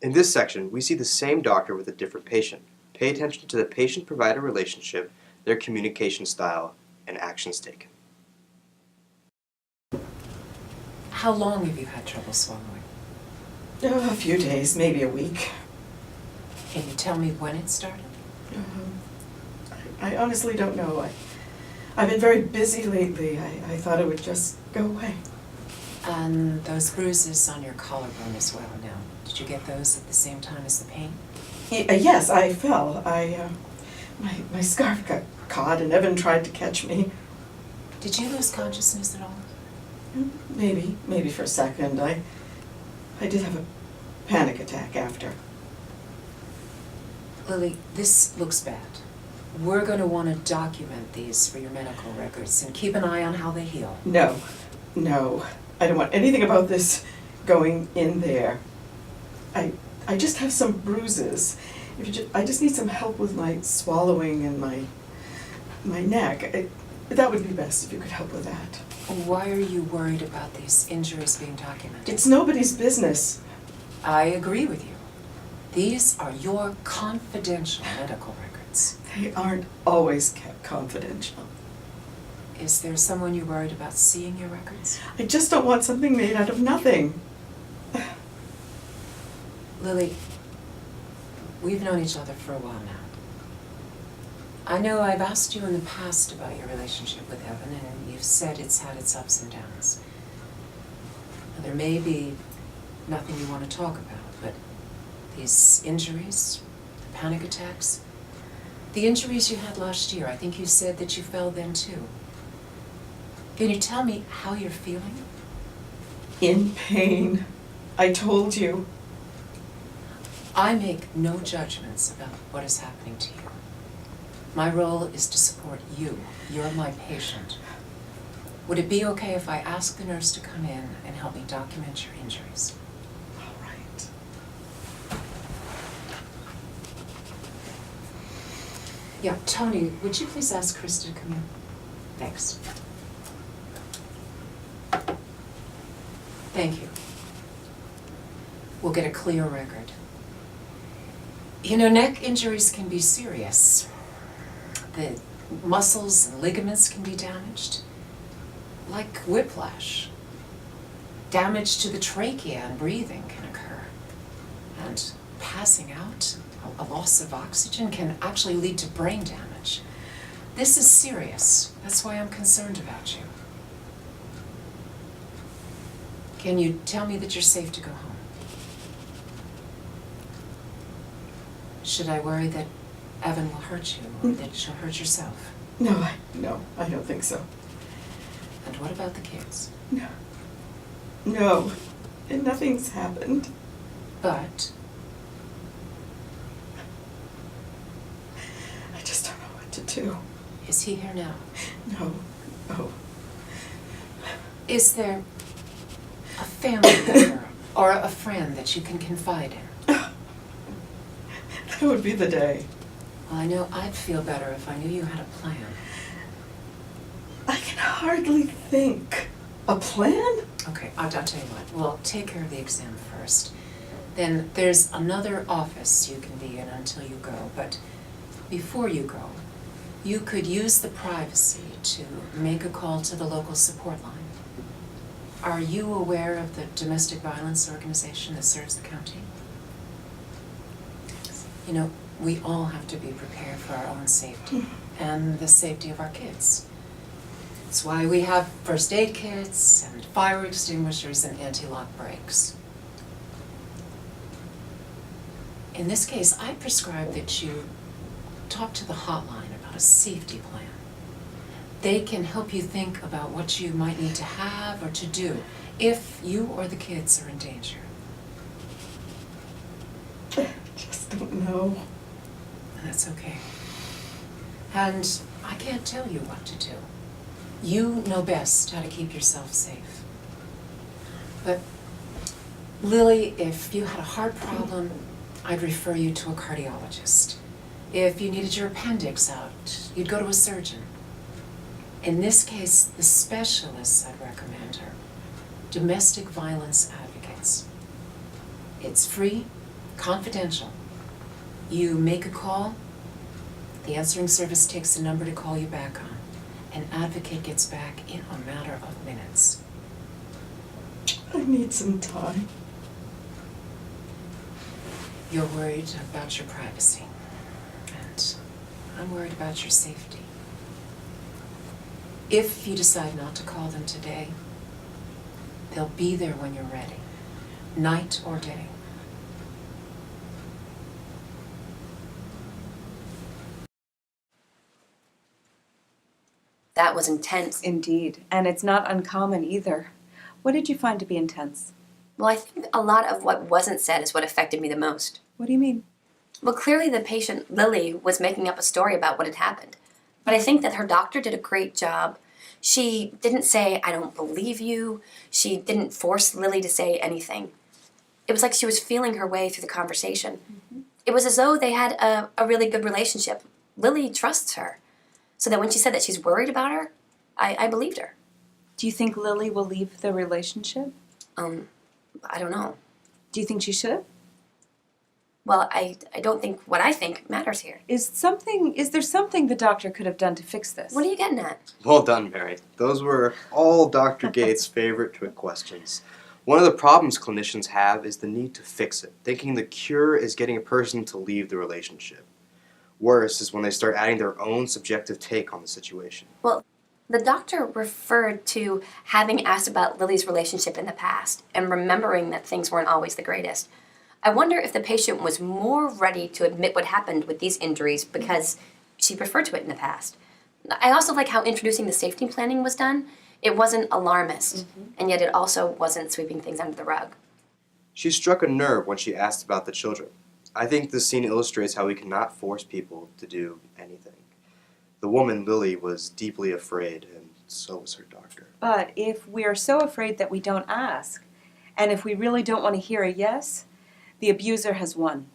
In this section, we see the same doctor with a different patient. Pay attention to the patient-provider relationship, their communication style, and actions taken. How long have you had trouble swallowing? A few days, maybe a week. Can you tell me when it started? I honestly don't know. I've been very busy lately. I thought it would just go away. And those bruises on your collarbone as well now. Did you get those at the same time as the pain? Yes, I fell. My scarf got caught and Evan tried to catch me. Did you lose consciousness at all? Maybe for a second. I did have a panic attack after. Lily, this looks bad. We're going to want to document these for your medical records and keep an eye on how they heal. No. I don't want anything about this going in there. I just have some bruises. I just need some help with my swallowing and my neck. That would be best if you could help with that. Why are you worried about these injuries being documented? It's nobody's business. I agree with you. These are your confidential medical records. They aren't always kept confidential. Is there someone you're worried about seeing your records? I just don't want something made out of nothing. Lily, we've known each other for a while now. I know I've asked you in the past about your relationship with Evan, and you've said it's had its ups and downs. And there may be nothing you want to talk about, but these injuries, the panic attacks, the injuries you had last year, I think you said that you fell then too. Can you tell me how you're feeling? In pain. I told you. I make no judgments about what is happening to you. My role is to support you. You're my patient. Would it be okay if I ask the nurse to come in and help me document your injuries? All right. Yeah, Tony, would you please ask Krista to come in? Thanks. Thank you. We'll get a clear record. You know, neck injuries can be serious. The muscles and ligaments can be damaged, like whiplash. Damage to the trachea and breathing can occur. And passing out, a loss of oxygen, can actually lead to brain damage. This is serious. That's why I'm concerned about you. Can you tell me that you're safe to go home? Should I worry that Evan will hurt you, or that you'll hurt yourself? No, I don't think so. And what about the kids? No, and nothing's happened. But I just don't know what to do. is he here now? No. Is there a family member or a friend that you can confide in? That would be the day. Well, I know I'd feel better if I knew you had a plan. I can hardly think. A plan? Okay, I'll tell you what. We'll take care of the exam first. Then there's another office you can be in until you go. But before you go, you could use the privacy to make a call to the local support line. Are you aware of the domestic violence organization that serves the county? You know, we all have to be prepared for our own safety and the safety of our kids. That's why we have first aid kits and fire extinguishers and anti-lock brakes. In this case, I prescribe that you talk to the hotline about a safety plan. They can help you think about what you might need to have or to do if you or the kids are in danger. I just don't know. That's okay. And I can't tell you what to do. You know best how to keep yourself safe. But Lily, if you had a heart problem, I'd refer you to a cardiologist. If you needed your appendix out, you'd go to a surgeon. In this case, the specialists I'd recommend are domestic violence advocates. It's free, confidential. You make a call, the answering service takes the number to call you back on. An advocate gets back in a matter of minutes. I need some time. You're worried about your privacy, and I'm worried about your safety. If you decide not to call them today, they'll be there when you're ready, night or day. That was intense. Indeed, and it's not uncommon either. What did you find to be intense? Well, I think a lot of what wasn't said is what affected me the most. What do you mean? Well, clearly the patient, Lily, was making up a story about what had happened. But I think that her doctor did a great job. She didn't say, "I don't believe you." She didn't force Lily to say anything. It was like she was feeling her way through the conversation. Mm-hmm. It was as though they had a really good relationship. Lily trusts her. So that when she said that she's worried about her, I believed her. Do you think Lily will leave the relationship? I don't know. Do you think she should? Well, I don't think what I think matters here. Is there something the doctor could have done to fix this? What are you getting at? Well done, Mary. Those were all Dr. Gates' favorite trick questions. One of the problems clinicians have is the need to fix it, thinking the cure is getting a person to leave the relationship. Worse is when they start adding their own subjective take on the situation. Well, the doctor referred to having asked about Lily's relationship in the past and remembering that things weren't always the greatest. I wonder if the patient was more ready to admit what happened with these injuries because she referred to it in the past. I also like how introducing the safety planning was done. It wasn't alarmist, and yet it also wasn't sweeping things under the rug. She struck a nerve when she asked about the children. I think this scene illustrates how we cannot force people to do anything. The woman, Lily, was deeply afraid, and so was her doctor. But if we are so afraid that we don't ask, and if we really don't want to hear a yes, the abuser has won.